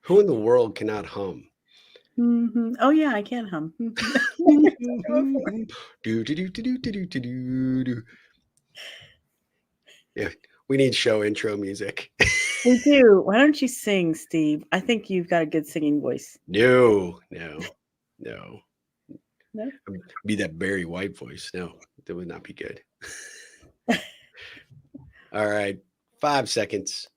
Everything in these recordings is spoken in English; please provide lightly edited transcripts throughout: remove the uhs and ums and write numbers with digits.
Who in the world cannot hum? Oh yeah, I can hum. Do, do, do, do, do, do, do, do, do. Yeah, we need show intro music. We do. Why don't you sing, Steve? I think you've got a good singing voice. No, no, no. No? Be that Barry White voice. No, that would not be good. All right, 5 seconds.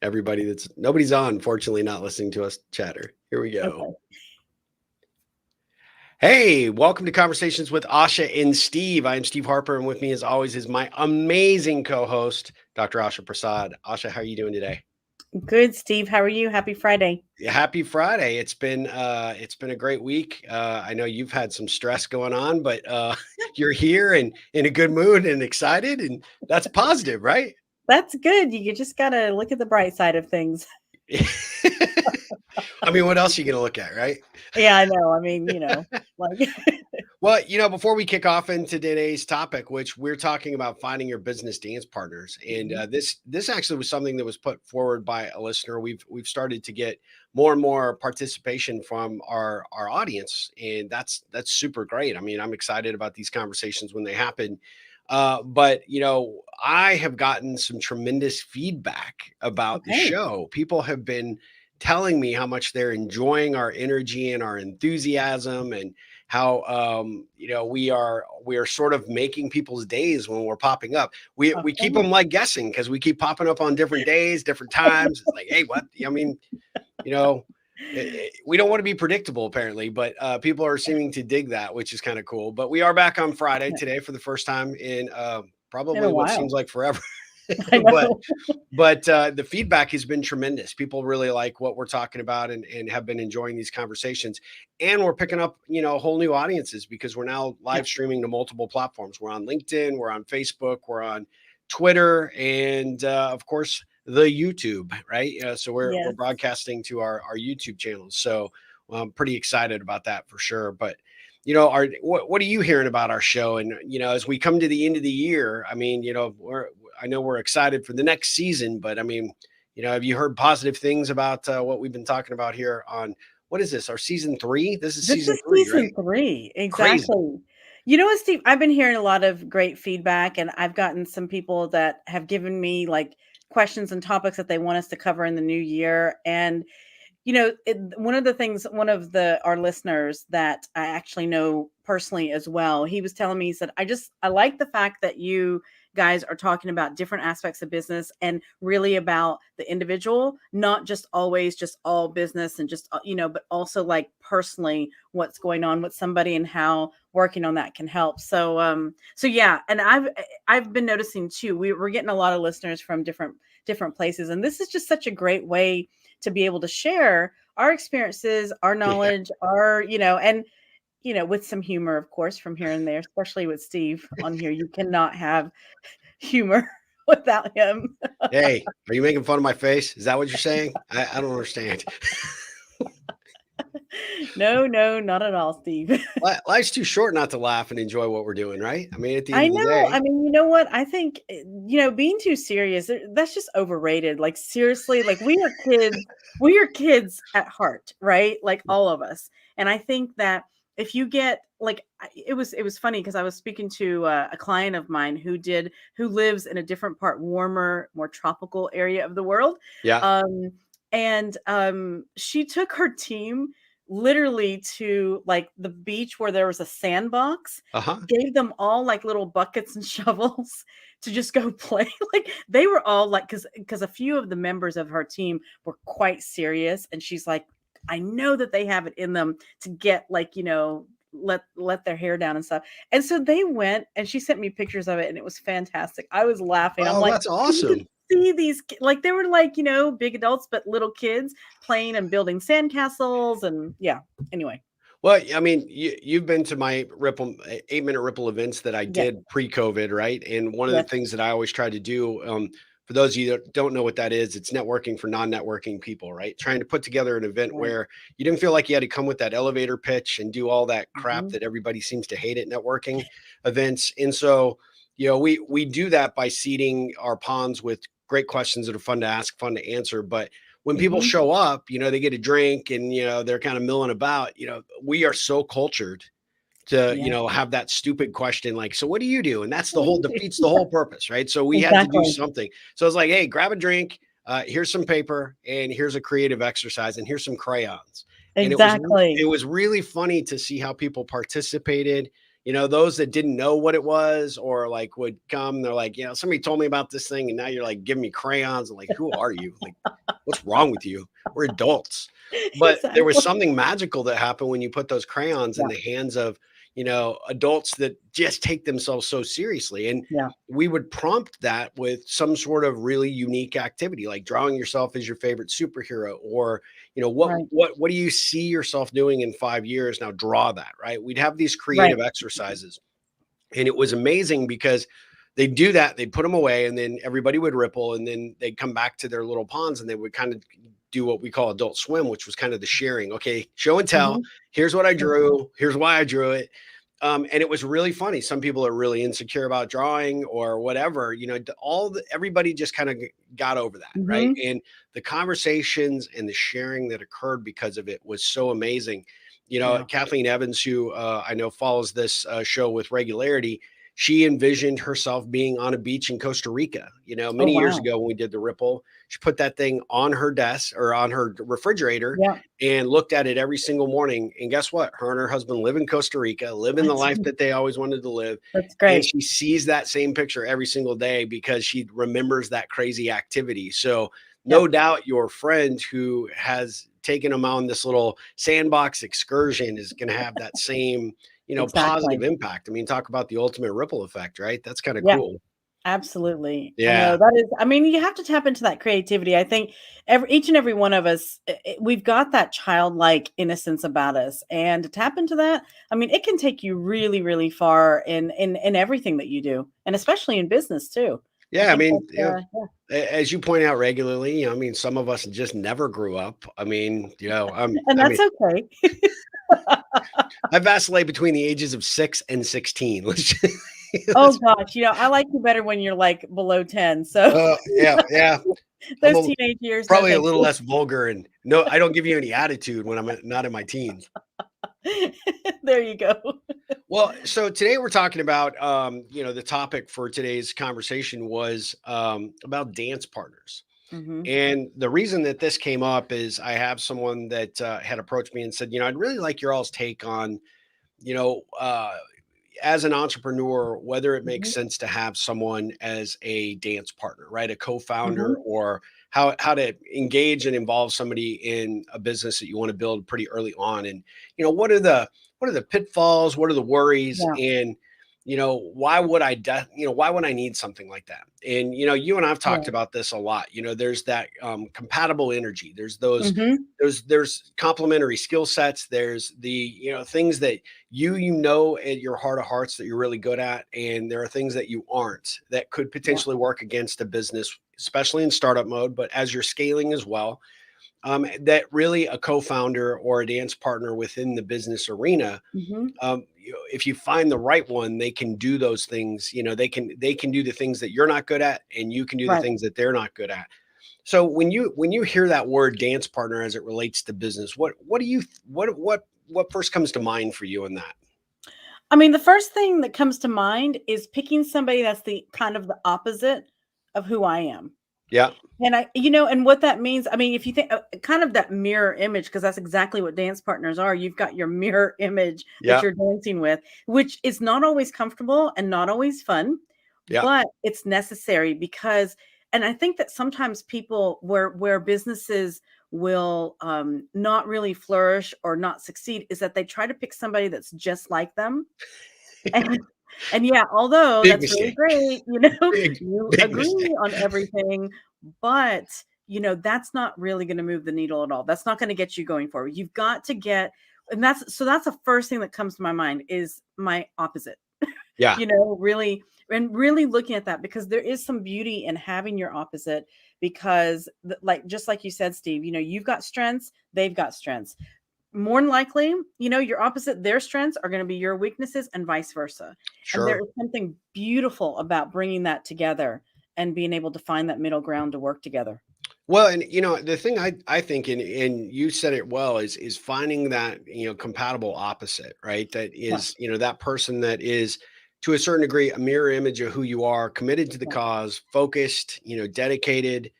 Everybody nobody's on, fortunately, not listening to us chatter. Here we go. Okay. Hey, welcome to Conversations with Asha and Steve. I am Steve Harper, and with me, as always, is my amazing co-host, Dr. Asha Prasad. Asha, how are you doing today? Good, Steve. How are you? Happy Friday. Happy Friday. It's been a great week. I know you've had some stress going on, but you're here and in a good mood and excited, and that's positive, right? That's good. You just gotta look at the bright side of things. I mean, what else are you gonna look at, right? Yeah, I know. I mean, like Well, before we kick off into today's topic, which we're talking about finding your business dance partners, and this actually was something that was put forward by a listener. We've started to get more and more participation from our audience, and that's super great. I mean, I'm excited about these conversations when they happen. But I have gotten some tremendous feedback about the okay. show. People have been telling me how much they're enjoying our energy and our enthusiasm, and how we are sort of making people's days when we're popping up. We keep Okay. them like guessing because we keep popping up on different days, different times. It's like, hey, what? I mean, you know, we don't want to be predictable apparently, but people are seeming to dig that, which is kind of cool. But we are back on Friday today for the first time in In a probably what while. seems like forever. I but know. the feedback has been tremendous. People really like what we're talking about, and have been enjoying these conversations. And we're picking up, whole new audiences because we're now Yeah. live streaming to multiple platforms. We're on LinkedIn, we're on Facebook, we're on Twitter, and of course the YouTube, right? So we're Yes. broadcasting to our YouTube channels. So I'm pretty excited about that for sure. But what are you hearing about our show? And as we come to the end of the year, I mean, I know we're excited for the next season, but I mean, have you heard positive things about what we've been talking about here on what is this? Our season 3? This is This season is 3, season right? 3. Crazy. Exactly. You know what, Steve? I've been hearing a lot of great feedback, and I've gotten some people that have given me like questions and topics that they want us to cover in the new year. And one of the things, one of our listeners that I actually know personally as well, he was telling me, he said, I like the fact that you guys are talking about different aspects of business and really about the individual, not just always just all business and just, but also like personally what's going on with somebody and how working on that can help. So yeah. And I've been noticing too, we're getting a lot of listeners from different places. And this is just such a great way to be able to share our experiences, our Yeah. knowledge, and with some humor, of course, from here and there, especially with Steve on here. You cannot have humor without him. Hey, are you making fun of my face? Is that what you're saying? I don't understand. No, no, not at all, Steve. Life's too short not to laugh and enjoy what we're doing, right? I mean, at the end I of the know. day, I mean, you know what? I think, being too serious, that's just overrated. Like, seriously, like we are kids at heart, right? Like all of us. And I think that if you get like, it was funny because I was speaking to a client of mine who lives in a different part, warmer, more tropical area of the world. yeah. Um, and she took her team literally to like the beach where there was a sandbox, Uh-huh. gave them all like little buckets and shovels to just go play. Like they were all like, because a few of the members of her team were quite serious, and she's like, I know that they have it in them to get like, let their hair down and stuff. And so they went, and she sent me pictures of it, and it was fantastic. I was laughing. I'm Oh, like, that's you could awesome. see these like they were like, big adults but little kids playing and building sandcastles, and yeah. Anyway, Well, I mean, you've been to my 8-minute Ripple events that I yes, did pre-COVID, right? And one of the yes, things that I always try to do, for those of you that don't know what that is, it's networking for non-networking people, right? Trying to put together an event right. where you didn't feel like you had to come with that elevator pitch and do all that crap Mhm. that everybody seems to hate at networking events. And so, we do that by seeding our ponds with great questions that are fun to ask, fun to answer, but when people Mhm. show up, they get a drink and, they're kind of milling about, we are so cultured to, Yeah. have that stupid question like, so what do you do? And that's the What do whole you do? defeats the whole purpose, right? So we had to do Exactly. something. So it's like, hey, grab a drink. Here's some paper and here's a creative exercise and here's some crayons. And it Exactly. was really funny to see how people participated. Those that didn't know what it was or like would come, they're like, somebody told me about this thing, and now you're like giving me crayons. I'm like, who are you? Like, what's wrong with you? We're adults. But there was Exactly. something magical that happened when you put those crayons in Yeah. the hands of, adults that just take themselves so seriously. And Yeah. we would prompt that with some sort of really unique activity, like drawing yourself as your favorite superhero, or, what Right. what what do you see yourself doing in 5 years? Now draw that, right? We'd have these Right. creative exercises. And it was amazing because they'd do that, they'd put them away, and then everybody would ripple, and then they'd come back to their little ponds and they would kind of do what we call adult swim, which was kind of the sharing. Okay, show and tell. Mhm. Here's what I drew. Here's why I drew it. And it was really funny. Some people are really insecure about drawing or whatever. Everybody just kind of got over that, right? Mhm. And the conversations and the sharing that occurred because of it was so amazing. Yeah. Kathleen Evans, who I know follows this show with regularity, she envisioned herself being on a beach in Costa Rica, Oh, many years wow. ago when we did the Ripple. She put that thing on her desk or on her refrigerator Yeah. and looked at it every single morning. And guess what? Her and her husband live in Costa Rica, living the That's life that they always wanted to live. that's And great. she sees that same picture every single day because she remembers that crazy activity. So, no Yep. doubt your friend who has taken them on this little sandbox excursion is going to have that same, positive Exactly. impact. I mean, talk about the ultimate ripple effect, right? That's kind of Yeah. cool. Absolutely. I know Yeah. that is, I mean, you have to tap into that creativity. I think each and every one of us, we've got that childlike innocence about us, and to tap into that, I mean, it can take you really, really far in everything that you do, and especially in business too. I Yeah. I think mean, that's, yeah. as you point out regularly, I mean, some of us just never grew up. I mean, And I mean, that's okay. I vacillate between the ages of 6 and 16. Oh Let's gosh, I like you better when you're like below 10. So yeah, yeah. I'm those a teenage years, no probably a thank little you. less vulgar and no, I don't give you any attitude when I'm not in my teens. There you go. Well, so today we're talking about, the topic for today's conversation was about dance partners. Hmm. And the reason that this came up is I have someone that had approached me and said, I'd really like your all's take on, you know, uh, as an entrepreneur, whether it makes Hmm. sense to have someone as a dance partner, right? A co-founder, Hmm. or how to engage and involve somebody in a business that you want to build pretty early on. And, what are the pitfalls? What are the worries? Yeah. And, why would I need something like that? And, you and I've talked Yeah. about this a lot. There's that compatible energy. There's those Hmm. there's complementary skill sets. There's the, things that you at your heart of hearts that you're really good at, and there are things that you aren't that could Yeah. potentially work against a business, especially in startup mode, but as you're scaling as well. That really a co-founder or a dance partner within the business arena, Hmm. if you find the right one, they can do those things. They can do the things that you're not good at, and you can do the Right. things that they're not good at. So when you hear that word dance partner as it relates to business, what do you what first comes to mind for you in that? I mean, the first thing that comes to mind is picking somebody that's the kind of the opposite of who I am. Yeah, And and what that means, I mean, if you think kind of that mirror image, because that's exactly what dance partners are. You've got your mirror image that yeah, you're dancing with, which is not always comfortable and not always fun, yeah. but it's necessary because, and I think that sometimes people where businesses will not really flourish or not succeed is that they try to pick somebody that's just like them. And and yeah, although Big that's really mistake. great, Big you big mistake. agree on everything, but, that's not really gonna move the needle at all. That's not gonna get you going forward. You've got to get, and that's the first thing that comes to my mind is my opposite. Yeah, Really, and really looking at that, because there is some beauty in having your opposite, because like just like you said, Steve, you've got strengths, they've got strengths. More than likely, your opposite, their strengths are going to be your weaknesses and vice versa. And there sure. is something beautiful about bringing that together and being able to find that middle ground to work together. Well, and the thing I think, and you said it well, is finding that compatible opposite, right? That Yeah, is that person that is to a certain degree a mirror image of who you are, committed to the yeah, cause, focused, dedicated.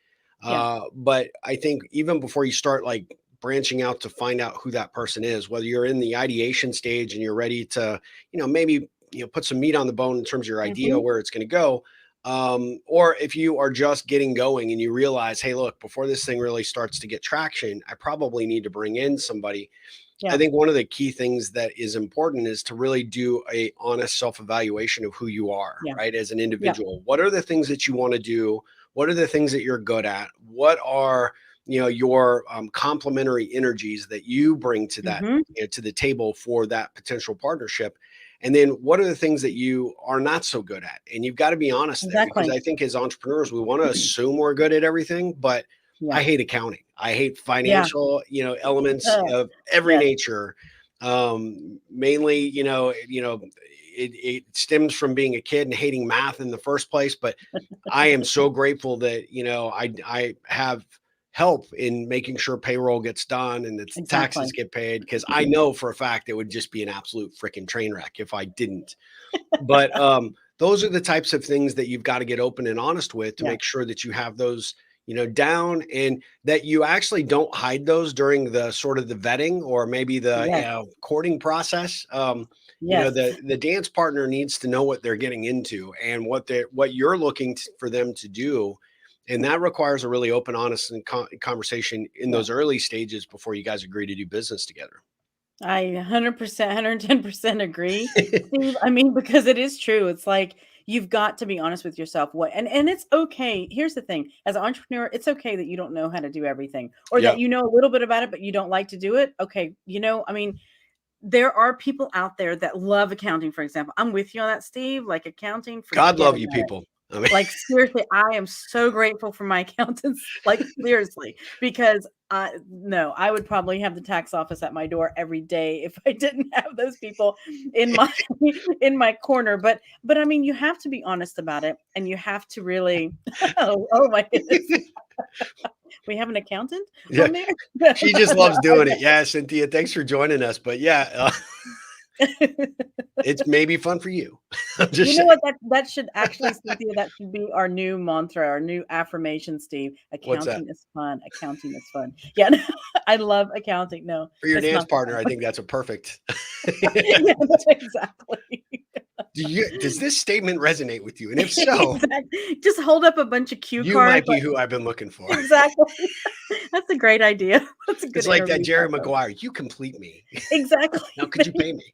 yeah. But I think even before you start like branching out to find out who that person is, whether you're in the ideation stage and you're ready to maybe put some meat on the bone in terms of your idea Mhm. where it's going to go, or if you are just getting going and you realize, hey, look, before this thing really starts to get traction, I probably need to bring in somebody. I Yeah, think one of the key things that is important is to really do a honest self-evaluation of who you are, yeah, right? As an yeah. individual, what are the things that you want to do? What are the things that you're good at? What are your complementary energies that you bring to that Mhm. to the table for that potential partnership? And then what are the things that you are not so good at? And you've got to be honest there, because Exactly. I think as entrepreneurs, we want to assume we're good at everything, but I Yeah, hate accounting. I hate yeah. financial, elements Uh, of every yes, nature. Mainly, it stems from being a kid and hating math in the first place. But I am so grateful that I have help in making sure payroll gets done and that taxes exactly. get paid, because I know for a fact it would just be an absolute freaking train wreck if I didn't. But those are the types of things that you've got to get open and honest with to Yeah, make sure that you have those, down, and that you actually don't hide those during the sort of the vetting or maybe the yes, courting process. yes. The dance partner needs to know what they're getting into and what you're looking for them to do. And that requires a really open, honest, and conversation in Yeah. those early stages before you guys agree to do business together. I 100%, 110% agree, Steve. I mean, because it is true. It's like you've got to be honest with yourself. What and it's okay. Here's the thing: as an entrepreneur, it's okay that you don't know how to do everything, or that Yep. you know a little bit about it, but you don't like to do it. Okay, I mean, there are people out there that love accounting. For example, I'm with you on that, Steve. Like accounting, God forget love you about it. people. I mean, Like, seriously, I am so grateful for my accountants, like, seriously, because no, I would probably have the tax office at my door every day if I didn't have those people in my in my corner, but I mean, you have to be honest about it, and you have to really oh my goodness. We have an accountant yeah, on there? No, she just no, loves doing it. Yeah, Cynthia, thanks for joining us. But yeah, I it's maybe fun for you. I'm You just know saying. what? That should actually, Cynthia, that should be our new mantra, our new affirmation, Steve. What's that? Accounting is fun. Accounting is fun. Yeah, no, I love accounting. No, For your it's dance not partner, fun. I think that's a perfect. Yeah, exactly. Does this statement resonate with you? And if so, Exactly. Just hold up a bunch of cue you cards. might be who I've been looking for. Exactly. That's a great idea. That's a good It's like that interview Jerry topic. Maguire. You complete me. Now, Exactly. could you pay me?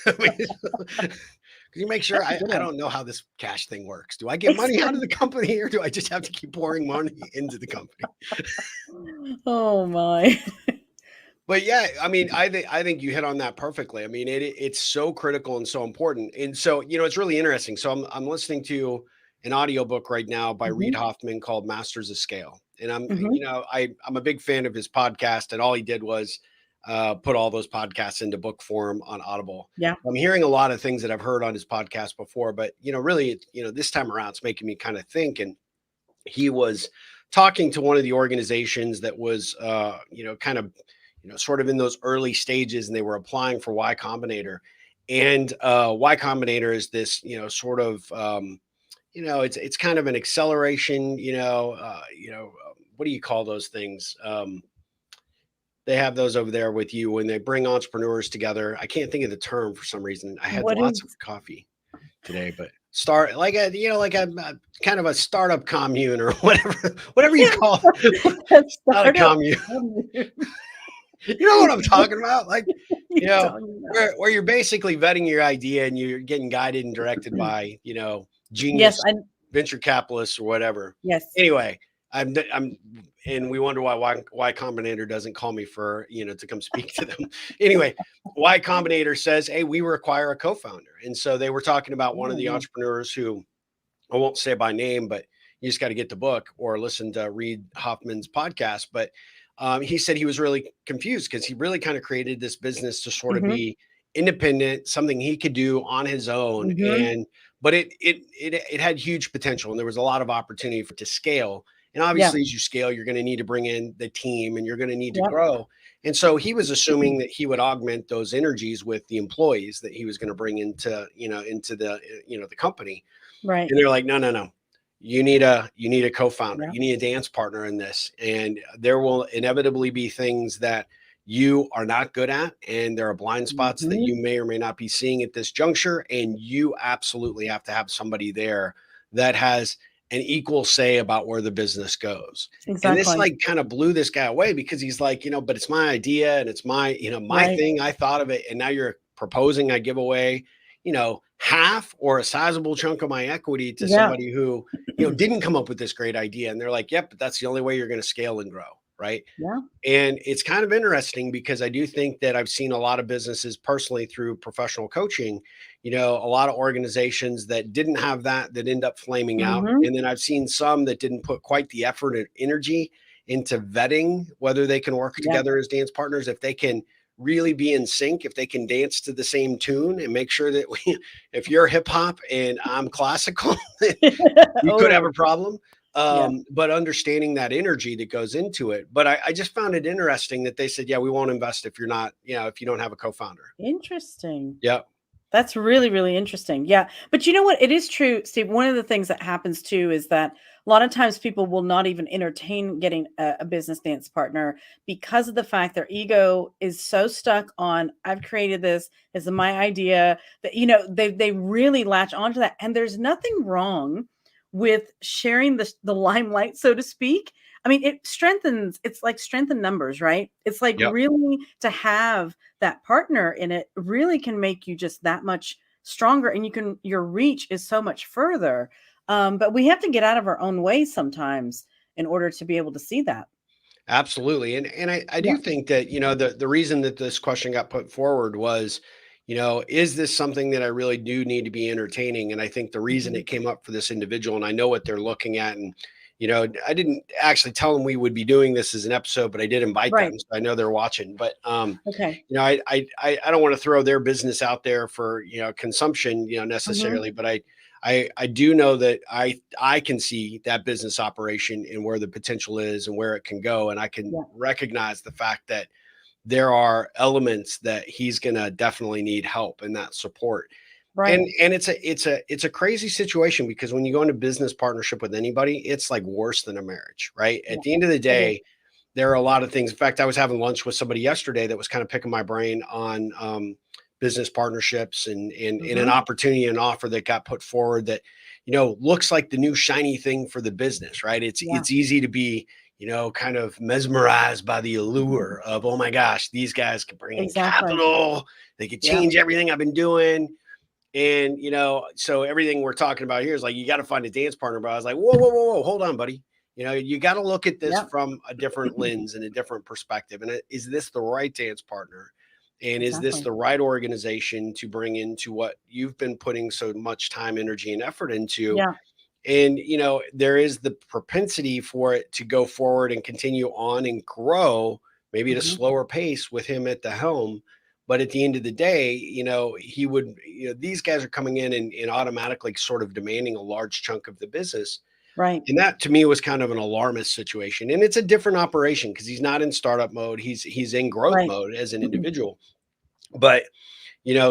Could you make sure That's a good I one. don't know how this cash thing works. Do I get money out of Exactly. the company or do I just have to keep pouring money into the company? Oh my. But yeah, I mean, I think you hit on that perfectly. I mean, it's so critical and so important. And so, it's really interesting. So I'm listening to an audiobook right now by Reid Mhm, Hoffman called Masters of Scale. And mhm. I'm a big fan of his podcast, and all he did was put all those podcasts into book form on Audible. Yeah. I'm hearing a lot of things that I've heard on his podcast before, but really, this time around, it's making me kind of think. And he was talking to one of the organizations that was kind of sort of in those early stages, and they were applying for Y Combinator. And Y Combinator is this sort of it's kind of an acceleration, what do you call those things? They have those over there with you when they bring entrepreneurs together. I can't think of the term for some reason. I had What lots of is coffee today, but start like a kind of a startup commune or whatever you call it. a Not a startup commune. commune? You know what I'm talking about? Like, You talking about? where you're basically vetting your idea and you're getting guided and directed by, Yes, genius I venture capitalists or whatever. yes. Anyway, I'm and we wonder why Combinator doesn't call me for, to come speak to them. Anyway, Y Combinator says, "Hey, we require a co-founder." And so they were talking about one of the Oh, entrepreneurs who I won't say by name, but you just got to get the book or listen to Reid Hoffman's podcast. But he said he was really confused because he really kind of created this business to sort of mhm, be independent, something he could do on his own, mhm, and but it had huge potential, and there was a lot of opportunity for it to scale. And Yeah. obviously, as you scale, you're going to need to bring in the team and you're going to need to Yep. grow. And so he was assuming that he would augment those energies with the employees that he was going to bring into, into the, the company. Right. And they're like, no, no, no. You need a co-founder. Yeah. You need a dance partner in this. And there will inevitably be things that you are not good at. And there are blind spots that Mhm. you may or may not be seeing at this juncture. And you absolutely have to have somebody there that has an equal say about where the business goes. And this Exactly. like kind of blew this guy away because he's like, but it's my idea and it's my, my Right. thing. I thought of it. And now you're proposing I give away half or a sizable chunk of my equity to Yeah. somebody who, didn't come up with this great idea. And they're like, yep, but that's the only way you're going to scale and grow. Right. Yeah. And it's kind of interesting because I do think that I've seen a lot of businesses personally through professional coaching, a lot of organizations that didn't have that end up flaming out. Mhm. And then I've seen some that didn't put quite the effort and energy into vetting whether they can work Yeah. together as dance partners, if they can really be in sync, if they can dance to the same tune and make sure that if you're hip hop and I'm classical, we could have Oh, a problem. yeah. But understanding that energy that goes into it. But I just found it interesting that they said, yeah, we won't invest if you're not, if you don't have a co-founder. Interesting. Yeah. That's really, really interesting. Yeah. But you know what? It is true, Steve. One of the things that happens too is that a lot of times people will not even entertain getting a business dance partner because of the fact their ego is so stuck on, I've created this, this is my idea, that, they really latch onto that. And there's nothing wrong with sharing the limelight, so to speak. I mean, it's like strength in numbers, right? It's like Yep. really to have that partner in it really can make you just that much stronger, and your reach is so much further. But we have to get out of our own way sometimes in order to be able to see that. Absolutely. And I Yeah. do think that, the reason that this question got put forward was, is this something that I really do need to be entertaining? And I think the reason Mhm. it came up for this individual, and I know what they're looking at, and I didn't actually tell them we would be doing this as an episode, but I did invite Right. them, so I know they're watching. But Okay. I don't want to throw their business out there for consumption, Mhm. necessarily, but I do know that I can see that business operation and where the potential is and where it can go, and I can Yeah. recognize the fact that there are elements that he's going to definitely need help and that support. Right. And it's a crazy situation because when you go into business partnership with anybody, it's like worse than a marriage, right? Yeah. At the end of the It is. day, there are a lot of things. In fact, I was having lunch with somebody yesterday that was kind of picking my brain on business partnerships and an Mhm. opportunity and offer that got put forward that, looks like the new shiny thing for the business, right? It's Yeah. it's easy to be, kind of mesmerized by the allure of, oh my gosh, these guys can bring in Exactly. capital, they could Yeah. change everything I've been doing. And so everything we're talking about here is like you got to find a dance partner. But I was like, whoa, whoa, whoa, whoa, hold on, buddy. You got to look at this Yeah. from a different lens and a different perspective. And is this the right dance partner? And is this Exactly. the right organization to bring into what you've been putting so much time, energy, and effort into? Yeah. And there is the propensity for it to go forward and continue on and grow, maybe at a Mhm. slower pace with him at the helm. But at the end of the day, he would, these guys are coming in and automatically sort of demanding a large chunk of the business. Right. And that to me was kind of an alarmist situation. And it's a different operation because he's not in startup mode. He's in growth Right. mode as an individual. But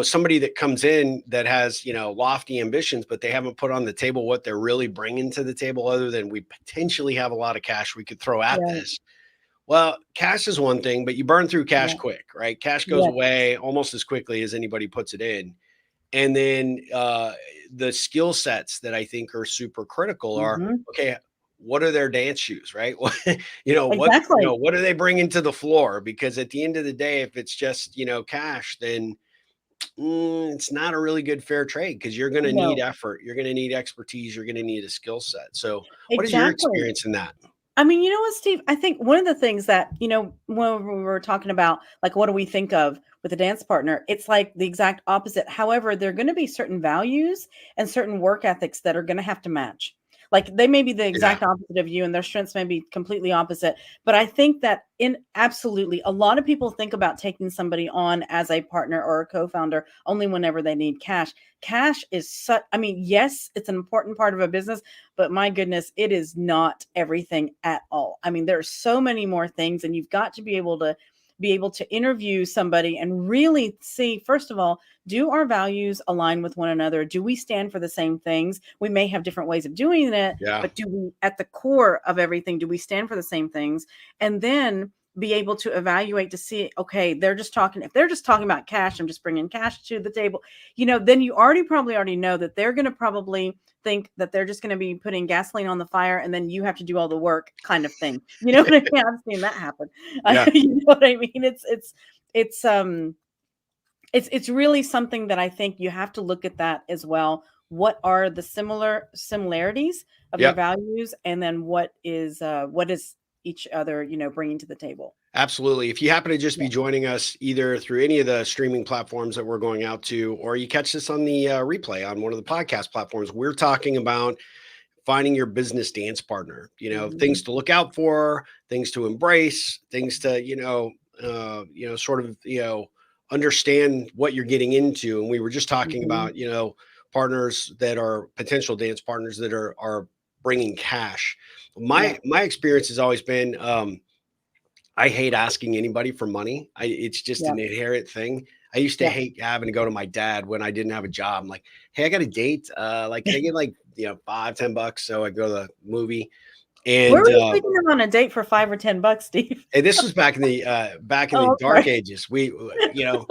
somebody that comes in that has, lofty ambitions, but they haven't put on the table what they're really bringing to the table other than we potentially have a lot of cash we could throw at Right. this. Well, cash is one thing, but you burn through cash Yeah. quick, right? Cash goes Yes. away almost as quickly as anybody puts it in. And then the skill sets that I think are super critical are, Mhm. okay, what are their dance shoes, right? Exactly. What are they bringing to the floor? Because at the end of the day, if it's just cash, then it's not a really good fair trade because you're going to need No. effort, you're going to need expertise, you're going to need a skill set. So, what is your Exactly. experience in that? I mean, you know what, Steve? I think one of the things that, when we were talking about, like, what do we think of with a dance partner? It's like the exact opposite. However, there are going to be certain values and certain work ethics that are going to have to match. Like they may be the Yeah. exact opposite of you and their strengths may be completely opposite. But I think that in absolutely a lot of people think about taking somebody on as a partner or a co-founder only whenever they need cash. Cash is such, I mean, yes, it's an important part of a business, but my goodness, it is not everything at all. I mean, there are so many more things, and you've got to be able to interview somebody and really see, first of all, do our values align with one another? Do we stand for the same things? We may have different ways of doing it, Yeah. but do we, at the core of everything, do we stand for the same things? And then be able to evaluate to see, okay, if they're just talking about cash, I'm just bringing cash to the table, then you already know that they're going to probably think that they're just going to be putting gasoline on the fire and then you have to do all the work kind of thing. You know what I mean? I've seen that happen. Yeah. You know what I mean? It's it's really something that I think you have to look at that as well. What are the similarities of your Yeah. values, and then what is each other, bringing to the table? Absolutely. If you happen to just Yeah. be joining us either through any of the streaming platforms that we're going out to, or you catch this on the replay on one of the podcast platforms, we're talking about finding your business dance partner, Mhm. things to look out for, things to embrace, things to, sort of, understand what you're getting into. And we were just talking Mhm. about, partners that are potential dance partners that are bringing cash. Yeah. My experience has always been, I hate asking anybody for money. It's just Yeah. an inherent thing. I used to Yeah. hate having to go to my dad when I didn't have a job. I'm like, hey, I got a date. Like, can I get like, $5, $10 so I go to the movie? Where And were you taking them on a date for 5 or $10, Steve? and this was back in the Oh, dark okay. ages. I still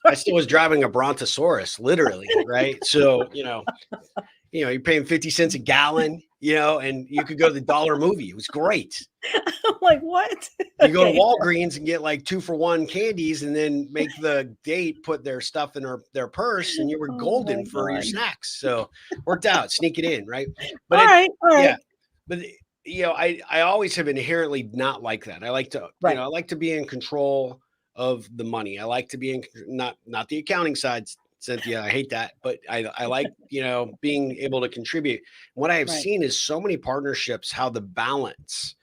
Sorry. was driving a Brontosaurus, literally, right? So, you're paying 50 cents a gallon, and you could go to the dollar movie. It was great. I'm like, "What?" You go to Okay. Walgreens and get like 2-for-1 candies and then make the date put their stuff in their purse and you were Oh my golden for your god. snacks. So worked out, sneak it in, right? But Alright, yeah, alright. but I always have inherently not like that. I like to, Right. I like to be in control of the money. I like to be in not the accounting side, Cynthia. I hate that, but I like, being able to contribute. What I have Right. seen is so many partnerships, how the balance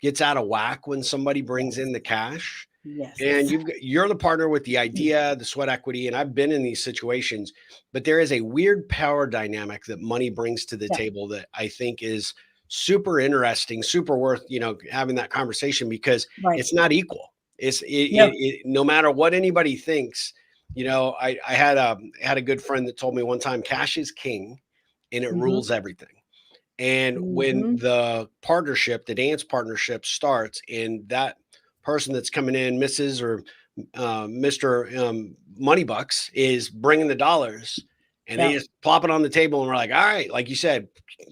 gets out of whack when somebody brings in Yes. the cash and Yes. you're the partner with the idea, the sweat equity, and I've been in these situations, but there is a weird power dynamic that money brings to the Yeah. table that I think is super interesting, super worth, having that conversation because Right. it's not equal. No. No matter what anybody thinks, I had a good friend that told me one time cash is king and it Mhm. rules everything. And when Mhm. the dance partnership starts, and that person that's coming in, Mrs. or Mr. Moneybucks, is bringing the dollars, and they Yeah. just plop it on the table, and we're like, all right, like you said,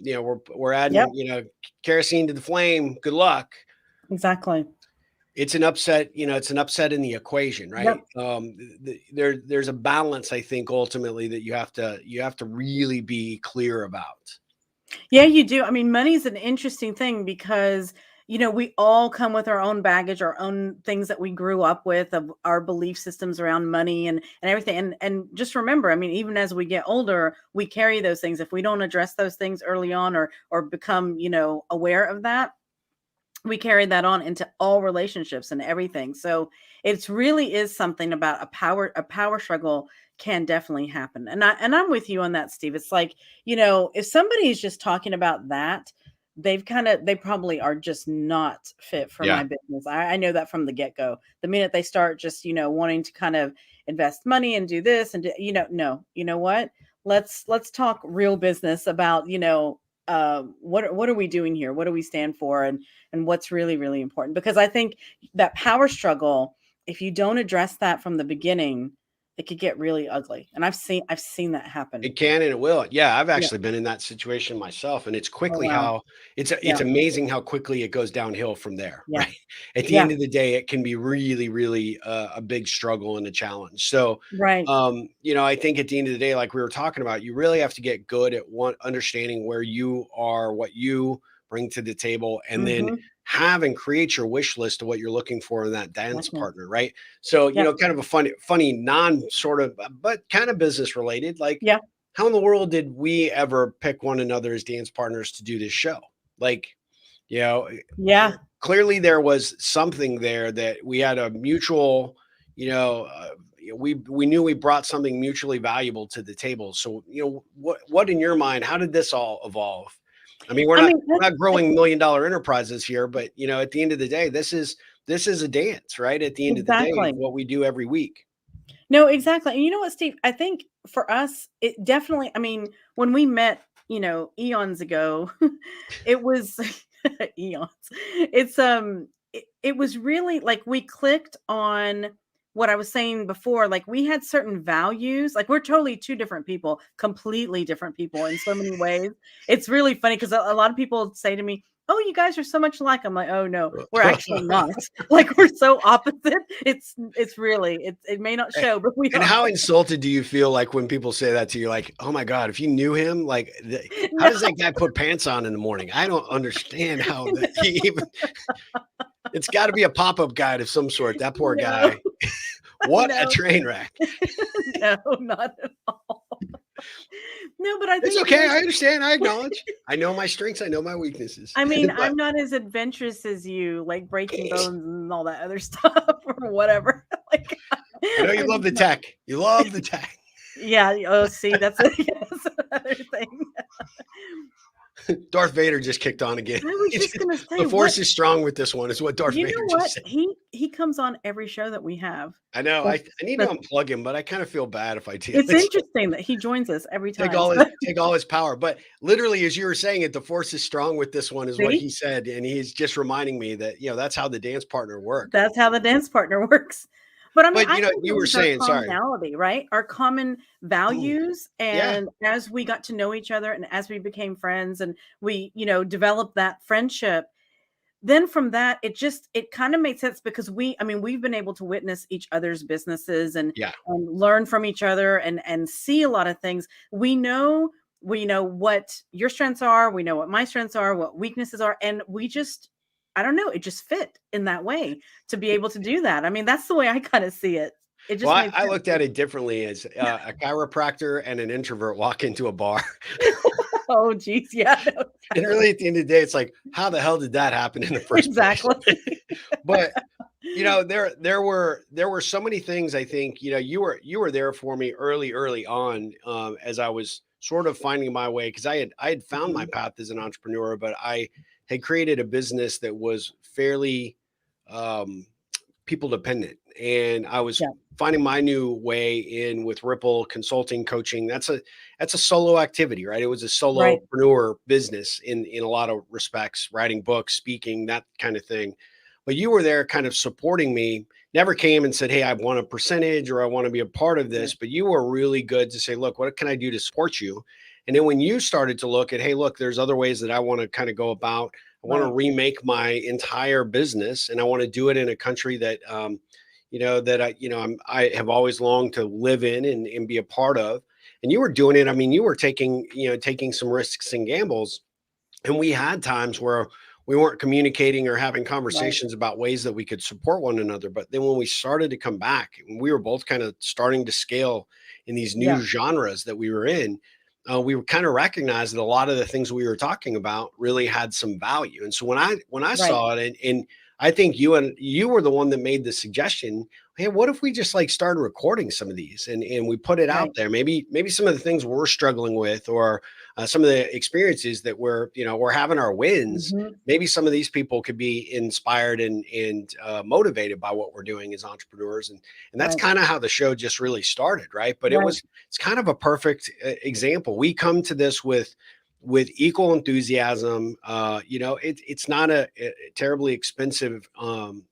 we're Yep. adding, kerosene to the flame. Good luck. Exactly. It's an upset, it's an upset in the equation, right? Yep. There's a balance, I think, ultimately that you have to really be clear about. Yeah, you do. I mean, money's an interesting thing because, we all come with our own baggage, our own things that we grew up with, of our belief systems around money and everything. And just remember, I mean, even as we get older, we carry those things. If we don't address those things early on or become, aware of that, we carry that on into all relationships and everything. So it's really is something about a power struggle can definitely happen. And I'm with you on that, Steve. It's like, if somebody is just talking about that, they probably are just not fit for Yeah. my business. I know that from the get-go. The minute they start just, wanting to kind of invest money and do this and do, no, you know what? Let's talk real business about, what are we doing here? What do we stand for? And what's really, really important. Because I think that power struggle, if you don't address that from the beginning, it could get really ugly. And I've seen that happen. It can and it will. Yeah, I've Yeah. actually been in that situation myself, and it's Oh quickly wow. how it's Yeah. amazing how quickly it goes downhill from there, Yeah. right? At the Yeah. end of the day, it can be really, really a big struggle and a challenge. So, Right. I think at the end of the day, like we were talking about, you really have to get good at understanding where you are, what you bring to the table, and then Mhm. have and create your wish list of what you're looking for in that dance Exactly. partner, right? So, Yep. kind of a funny, non sort of, but kind of business related, like Yeah. how in the world did we ever pick one another as dance partners to do this show? Like, you know, Yeah, clearly there was something there that we had a mutual, you know, we knew we brought something mutually valuable to the table. So, what in your mind, how did this all evolve? I mean, I mean, we're not growing $1 million enterprises here, but at the end of the day, this is a dance, right? At the end of the day, exactly. it's what we do every week. No, exactly. And you know what, Steve? I think for us, it definitely, I mean, when we met, eons ago, it was eons. It was really like we clicked on what I was saying before. Like we had certain values. Like we're totally two different people, completely different people in so many ways. It's really funny because a lot of people say to me, "Oh, you guys are so much alike." I'm like, "Oh no, we're actually not." Like we're so opposite. It's really it may not show, but we And are. how insulted do you feel like when people say that to you? Like, oh my God, if you knew him, like, how No, does that guy put pants on in the morning? I don't understand how that he even, it's got to be a pop up guide of some sort. That poor no, guy. What a no, train wreck. no, not at all. No, but I It's think okay. I understand. I acknowledge. I know my strengths. I know my weaknesses. I mean, But I'm not as adventurous as you, like breaking bones and all that other stuff or whatever. Like, I know you I'm love just the not. tech. You love the tech. Yeah. Oh, see, that's a, yeah, that's another thing. Darth Vader just kicked on again. I was just gonna say, The what force is strong with this one, is what Darth you Vader know just what said. he comes on every show that we have. I know. That's I need to that's unplug him, but I kind of feel bad if I do. it's interesting that he joins us every Take time. all So his take all his power. But literally, as you were saying it, the force is strong with this one, is what see, he said. And he's just reminding me that, that's how the dance partner work. that's how the dance partner works. But I mean, But I think you it were was our saying, sorry. commonality, right? Our common values. Yeah. And as we got to know each other and as we became friends and we, developed that friendship, then from that, it kind of made sense because I mean, we've been able to witness each other's businesses Yeah. and learn from each other and see a lot of things. We know what your strengths are, we know what my strengths are, what weaknesses are, and we just I don't know, it just fit in that way to be able to do that. I mean, that's the way I kind of see it. It Well, just made I sense. looked at it differently as a chiropractor and an introvert walk into a bar. Oh geez, yeah, no, And really, at the end of the day, it's like, how the hell did that happen in the first place? exactly. But there were so many things. I think you were there for me early on, as I was sort of finding my way, because I had found my Mhm. path as an entrepreneur, but I had created a business that was fairly um, people dependent, and I was Yeah, finding my new way in with Ripple consulting, coaching. That's a solo activity, right? It was a right. solopreneur business in a lot of respects, writing books, speaking, that kind of thing. But you were there kind of supporting me. Never came and said, "Hey, I want a percentage or I want to be a part of Yeah, this." But you were really good to say, "Look, what can I do to support you?" And then when you started to look at, "Hey, look, there's other ways that I want to kind of go about. I want to right. remake my entire business, and I want to do it in a country that, that I have always longed to live in and be a part of." And you were doing it. I mean, you were taking some risks and gambles, and we had times where we weren't communicating or having Right. conversations about ways that we could support one another. But then when we started to come back, and we were both kind of starting to scale in these Yeah, new genres that we were in, we were kind of recognized that a lot of the things we were talking about really had some value. And so when I right. saw it, and I think you were the one that made the suggestion, hey, what if we just like started recording some of these, and we put it out Right. there? Maybe some of the things we're struggling with, or some of the experiences that we're having our wins. Mhm. Maybe some of these people could be inspired and motivated by what we're doing as entrepreneurs, and that's Right. kind of how the show just really started, right? But Right. it's kind of a perfect example. We come to this with equal enthusiasm. It's not a terribly expensive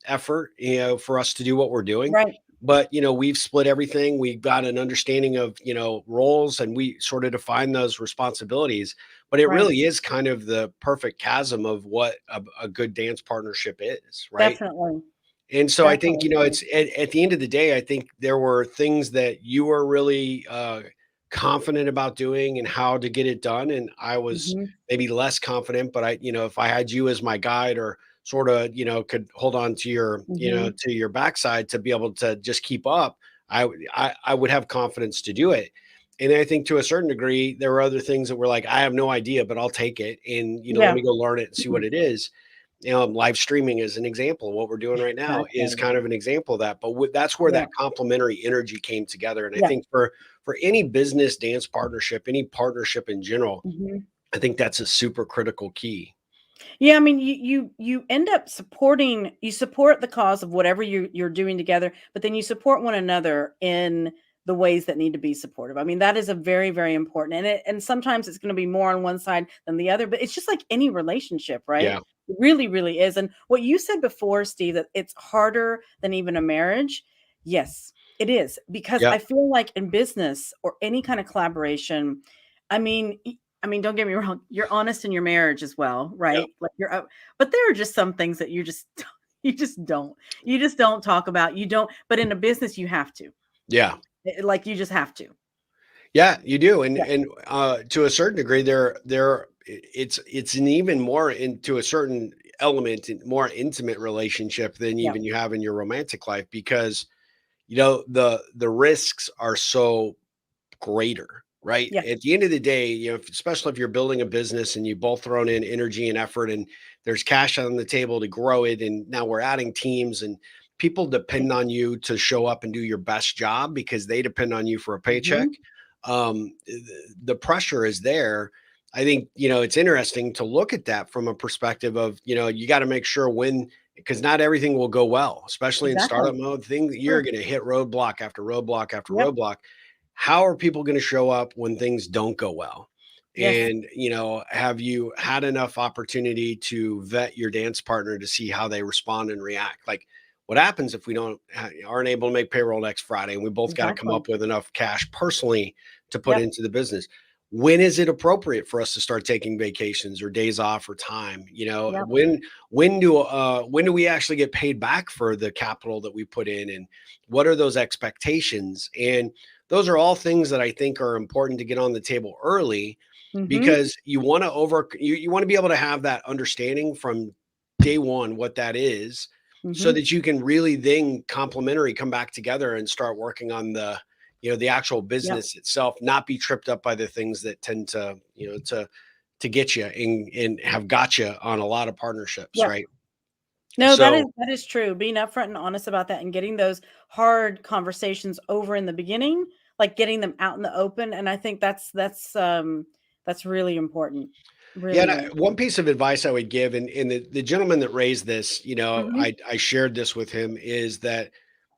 effort, for us to do what we're doing. Right. But we've split everything. We've got an understanding of roles, and we sort of define those responsibilities. But it Right. really is kind of the perfect chasm of what a good dance partnership is, right? Definitely. And so I think, Definitely. it's at the end of the day, I think there were things that you were really confident about doing and how to get it done. And I was Mhm. maybe less confident, but if I had you as my guide, or sort of, could hold on to Mhm. your backside to be able to just keep up, I would have confidence to do it. And I think to a certain degree, there were other things that were like, I have no idea, but I'll take it. And, let Yeah. me go learn it and see Mhm. what it is. Live streaming is an example. What we're doing right now is Exactly. kind of an example of that. But that's where Yeah. that complementary energy came together. And I Yeah. think for any business dance partnership, any partnership in general, Mhm. I think that's a super critical key. Yeah, I mean, you end up you support the cause of whatever you're doing together, but then you support one another in the ways that need to be supportive. I mean, that is a very, very important. And sometimes it's going to be more on one side than the other, but it's just like any relationship, right? Yeah. It really, really is. And what you said before, Steve, that it's harder than even a marriage. Yes, it is. Because Yep. I feel like in business or any kind of collaboration, I mean, don't get me wrong, you're honest in your marriage as well, Yep. right? Like but there are just some things that you just don't talk about. You don't, but in a business you have to. Yeah. Like you just have to. Yeah, you do. Yeah. And to a certain degree, it's an even more into a certain element, more intimate relationship than Yeah. even you have in your romantic life because the risks are so greater, right? Yeah. At the end of the day, especially if you're building a business and you both thrown in energy and effort and there's cash on the table to grow it, and now we're adding teams and people Yeah. depend on you to show up and do your best job because they depend on you for a paycheck. Mhm. The pressure is there. I think, it's interesting to look at that from a perspective of, you got to make sure when, because not everything will go well, especially in startup Exactly. mode. You're Sure. going to hit roadblock after roadblock after Yep. roadblock. How are people going to show up when things don't go well? Yes. And, have you had enough opportunity to vet your dance partner to see how they respond and react? Like, what happens if we aren't able to make payroll next Friday and we both got to come Exactly. up with enough cash personally to put Yep. into the business? When is it appropriate for us to start taking vacations or days off or time? Yep. When do we actually get paid back for the capital that we put in, and what are those expectations? And those are all things that I think are important to get on the table early Mhm. because you want to be able to have that understanding from day one what that is so Mhm. that you can really then complementary come back together and start working on the actual Yep. business itself, not be tripped up by the things that tend to to get you and have got you on a lot of partnerships, Yep. right? No, So that is true. Being upfront and honest about that and getting those hard conversations over in the beginning, like getting them out in the open, and I think that's really important. yeah, Really, and really one important. piece of advice I would give, and the gentleman that raised this, Mhm. I shared this with him, is that,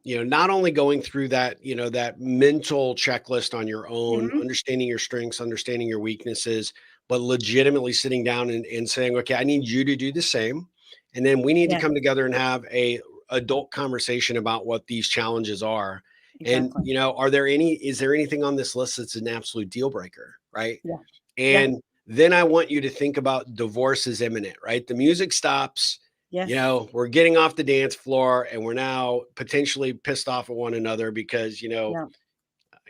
not only going through that, that mental checklist on your own, Mhm. understanding your strengths, understanding your weaknesses, but legitimately sitting down and saying, okay, I need you to do the same. And then we need to Yes, come together and have a adult conversation about what these challenges are. And, exactly. is there anything on this list that's an absolute deal breaker? Right. Yeah. Yeah. And then I want you to think about divorce is imminent, right? The music stops, Yes. we're getting off the dance floor and we're now potentially pissed off at one another because, Yeah.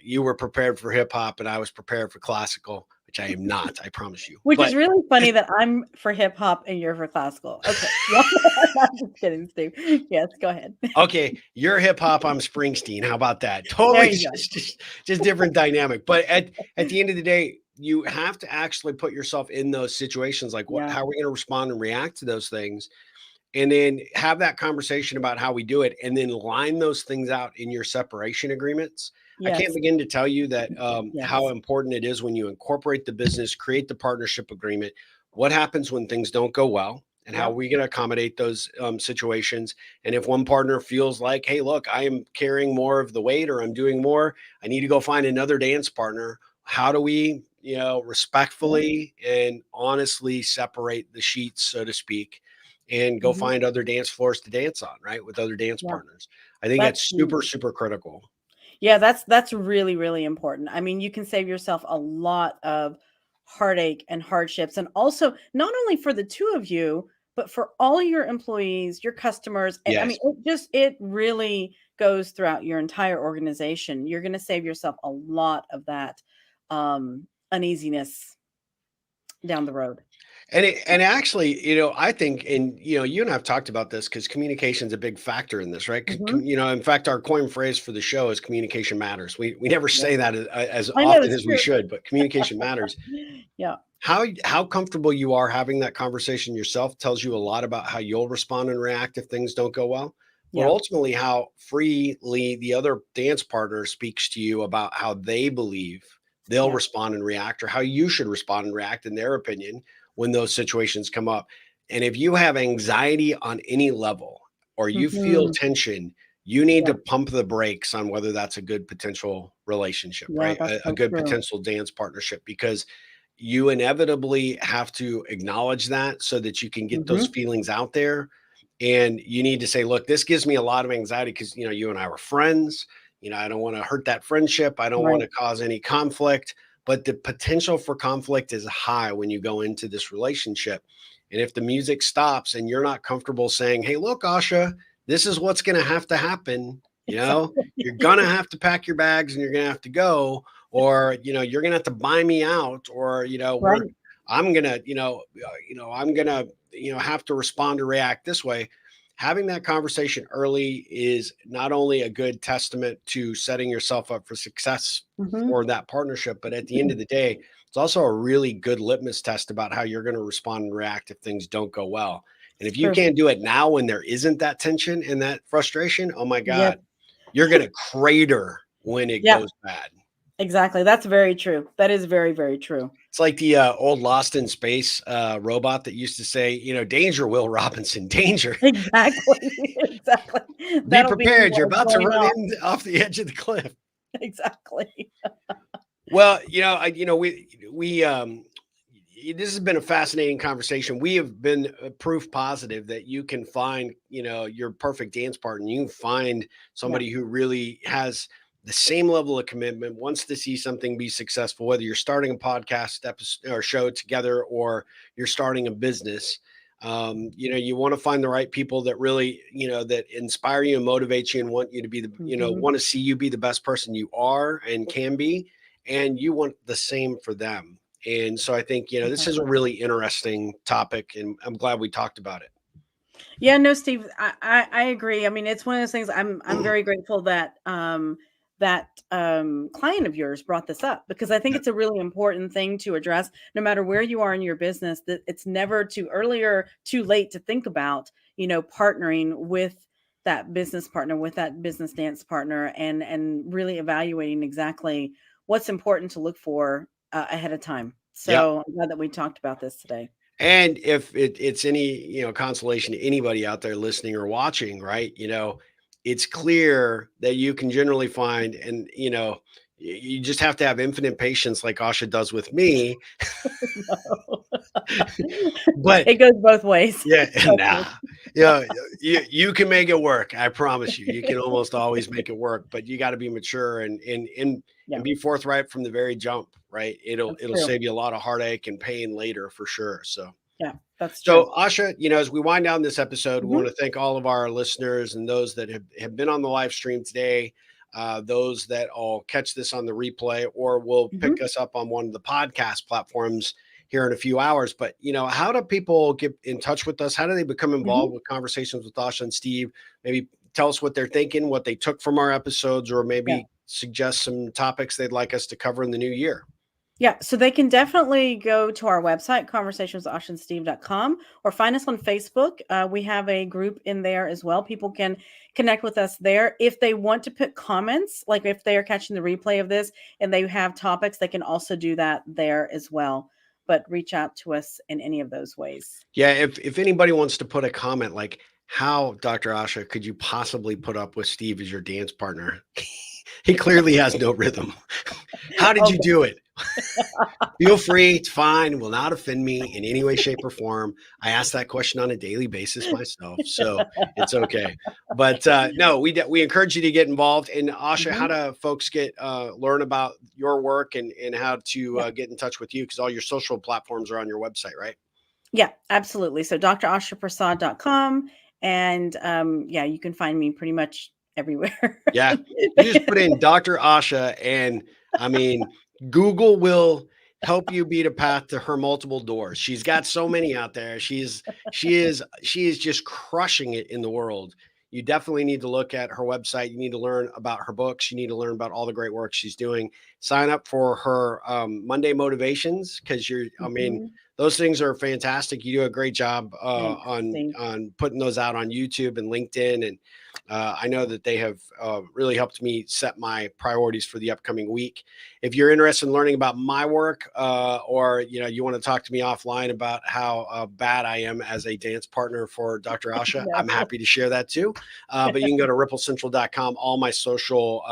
you were prepared for hip hop and I was prepared for classical, which I am not, I promise you. Which is But really funny that I'm for hip hop and you're for classical. Okay. Yeah. I'm just kidding, Steve. Yes, go ahead. okay, you're hip hop, I'm Springsteen. How about that? There Totally you go. just different dynamic. But at the end of the day, you have to actually put yourself in those situations like Yeah. how are we going to respond and react to those things? And then have that conversation about how we do it and then line those things out in your separation agreements. I can't Yes. begin to tell you that how Yes. important it is when you incorporate the business, create the partnership agreement, what happens when things don't go well, and how Yep. we can accommodate those situations. And if one partner feels like, hey, look, I am carrying more of the weight or I'm doing more, I need to go find another dance partner. How do we, Yep. respectfully and honestly separate the sheets, so to speak, and go Mhm. find other dance floors to dance on, right? With other dance Yeah. partners. I think That's that's super, huge. super critical. Yeah, that's really, really important. I mean, you can save yourself a lot of heartache and hardships, and also not only for the two of you, but for all your employees, your customers. I Yes. mean, it really goes throughout your entire organization. You're going to save yourself a lot of that uneasiness down the road. And actually, I think, and you and I've talked about this because communication is a big factor in this, right? Mhm. In fact, our coin phrase for the show is communication matters. We never Yeah. say that as I know often it's as we true. should, but communication matters. Yeah. How comfortable you are having that conversation yourself tells you a lot about how you'll respond and react if things don't go well, but Yeah. ultimately how freely the other dance partner speaks to you about how they believe they'll Yeah. respond and react, or how you should respond and react in their opinion when those situations come up. And if you have anxiety on any level, or you feel Mhm. tension, you need Yeah. to pump the brakes on whether that's a good potential relationship, Yeah, right? that's A so good true. potential dance partnership, because you inevitably have to acknowledge that so that you can get those Mhm. feelings out there. And you need to say, look, this gives me a lot of anxiety because, you and I were friends. I don't want to hurt that friendship. I don't want Right. to cause any conflict, but the potential for conflict is high when you go into this relationship. And if the music stops and you're not comfortable saying, hey, look, Asha, this is what's going to happen, Exactly. you're going to have to pack your bags and you're going to have to go, or you're gonna have to buy me out, or Right. I'm gonna I'm gonna have to respond or react this way. Having that conversation early is not only a good testament to setting yourself up for success Mhm. for that partnership, but at the end of the day, it's also a really good litmus test about how you're going to respond and react if things don't go well. And It's if you true. can't do it now when there isn't that tension and that frustration, oh my Yep. God, you're going to crater when it Yep. goes bad. Exactly. That's very true. That is very, very true. It's like the old Lost in Space robot that used to say, danger, Will Robinson, danger. Exactly. Exactly. Be That'll be prepared. You're what was about to going run off. off the edge of the cliff. Exactly. Well, this has been a fascinating conversation. We have been proof positive that you can find, your perfect dance partner. You can find Yeah. somebody who really has the same level of commitment, wants to see something be successful, whether you're starting a podcast episode or show together, or you're starting a business. You want to find the right people that really, that inspire you and motivate you and want you to be Mhm. want to see you be the best person you are and can be. And you want the same for them. And so I think, this is a Exactly. really interesting topic, and I'm glad we talked about Yeah, no, Steve, I agree. I mean, it's one of those things I'm it. very grateful that client of yours brought this up, because I think Yeah. it's a really important thing to address no matter where you are in your business, that it's never too early or too late to think about, partnering with that business partner, with that business dance partner, and really evaluating exactly what's important to look for ahead of time. Yep. So I'm glad that we talked about this today. And if it's any, consolation to anybody out there listening or watching, right? It's clear that you can generally find, and, you just have to have infinite patience like Asha does with me. No. But It goes both ways. yeah, Trust nah. me. You can make it work. I promise you. You can almost always make it work, but you got to be mature and Yeah, be forthright from the very jump, right? It'll that's it'll true. save you a lot of heartache and pain later for sure. So Yeah, that's true. so Asha, as we wind down this episode, we want Mhm, to thank all of our listeners and those that have been on the live stream today. Those that will catch this on the replay or will pick mhm, us up on one of the podcast platforms here in a few hours. But how do people get in touch with us? How do they become involved mhm. with conversations with Asha and Steve? Maybe tell us what they're thinking, what they took from our episodes, or Yeah. maybe suggest some topics they'd like us to cover in the new year. Yeah, so they can definitely go to our website, conversationswithashaandsteve.com, or find us on Facebook. We have a group in there as well. People can connect with us there. If they want to put comments, like if they are catching the replay of this and they have topics, they can also do that there as well. But reach out to us in any of those ways. Yeah, if anybody wants to put a comment like, how, Dr. Asha, could you possibly put up with Steve as your dance partner? He clearly has no rhythm. How did you Okay. do it? Feel free. It's fine. Will not offend me in any way, shape, or form. I ask that question on a daily basis myself, so it's okay. But no, we encourage you to get involved. And Asha, how Mhm. do folks get learn about your work and how to Yeah. get in touch with you? Because all your social platforms are on your website, right? Yeah, absolutely. So drashaprasad.com, and yeah, you can find me pretty much everywhere. Yeah. You just put in Dr. Asha, and I mean, Google will help you beat a path to her multiple doors. She's got so many out there. She is just crushing it in the world. You definitely need to look at her website. You need to learn about her books. You need to learn about all the great work she's doing. Sign up for her Monday motivations because I mean, Mhm. those things are fantastic. You do a great job Thanks, Steve. on putting those out on YouTube and LinkedIn, and I know that they have really helped me set my priorities for the upcoming week. If you're interested in learning about my work, or you want to talk to me offline about how bad I am as a dance partner for Dr. Asha, I'm No. happy to share that too. But you can go to ripplecentral.com. All my social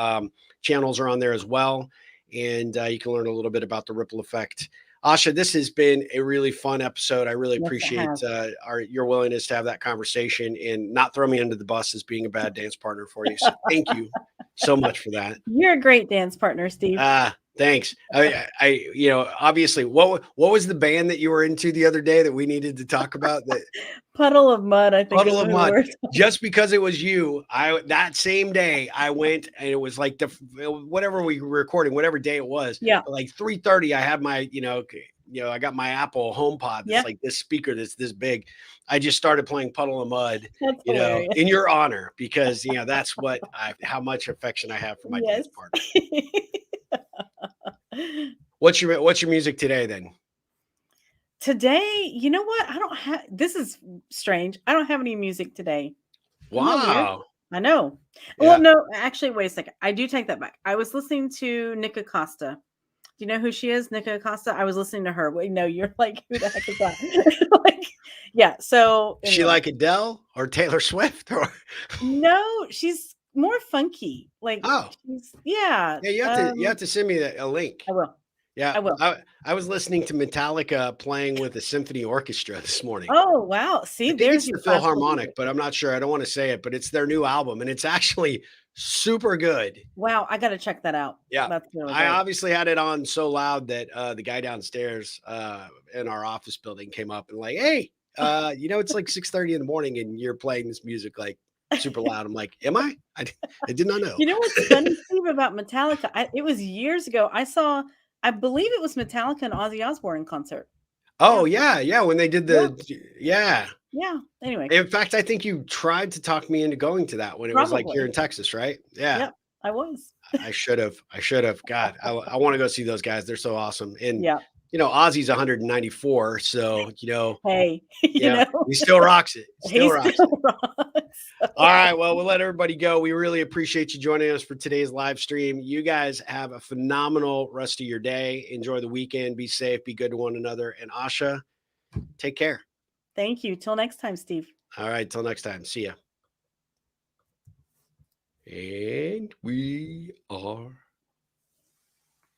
channels are on there as well, and you can learn a little bit about the ripple effect. Asha, this has been a really fun episode. I really Yes, it appreciate has. your willingness to have that conversation and not throw me under the bus as being a bad dance partner for you. So thank you so much for that. You're a great dance partner, Steve. Thanks. Obviously, what was the band that you were into the other day that we needed to talk about? That Puddle of Mud, I think is Puddle of who Mud. we're Just because it was you, I that same day I went and it was like whatever we were recording, whatever day it was, Yeah. but like 3:30, I had my I got my Apple HomePod that's Yeah. like this speaker that's this big. I just started playing Puddle of Mud, That's hilarious. in your honor because that's how much affection I have for my Yes. dance partner. What's your music today then? Today, you know what? I don't have this is strange. I don't have any music today. Isn't that weird? Wow. I know. Well, Yeah. no, actually, wait a second. I do take that back. I was listening to Nick Acosta. Do you know who she is? Nick Acosta? I was listening to her. Wait, no, you're like, who the heck is that? Like, yeah. So Is she anyway, like Adele or Taylor Swift or no, she's more funky. Like oh she's yeah. yeah, you have to send me a link. I will. Yeah, I will. I was listening to Metallica playing with a symphony orchestra this morning. Oh wow. I See, think there's it's your the classical Philharmonic, music. but I'm not sure. I don't want to say it, but it's their new album and it's actually super good. Wow, I gotta check that out. Yeah. That's really I great. obviously had it on so loud that the guy downstairs in our office building came up and like, "Hey, it's like 6:30 in the morning and you're playing this music like super loud." I'm like, "Am I? I did not know." You know what's funny, Steve, about Metallica? It was years ago. I believe it was Metallica and Ozzy Osbourne in concert. Oh Yeah. yeah, yeah. When they did Yeah. yeah. Yeah. Anyway, In fact, I think you tried to talk me into going to that when it was like here probably. in Texas, right? Yeah. Yep. I was. I should have. I should have. God, I want to go see those guys. They're so awesome. And Yeah. Ozzy's 194, so Hey, yeah, he still rocks it. he Still rocks still it. rocks. All right. Well, we'll let everybody go. We really appreciate you joining us for today's live stream. You guys have a phenomenal rest of your day. Enjoy the weekend. Be safe. Be good to one another. And Asha, take care. Thank you. Till next time, Steve. All right. Till next time. See ya. And we are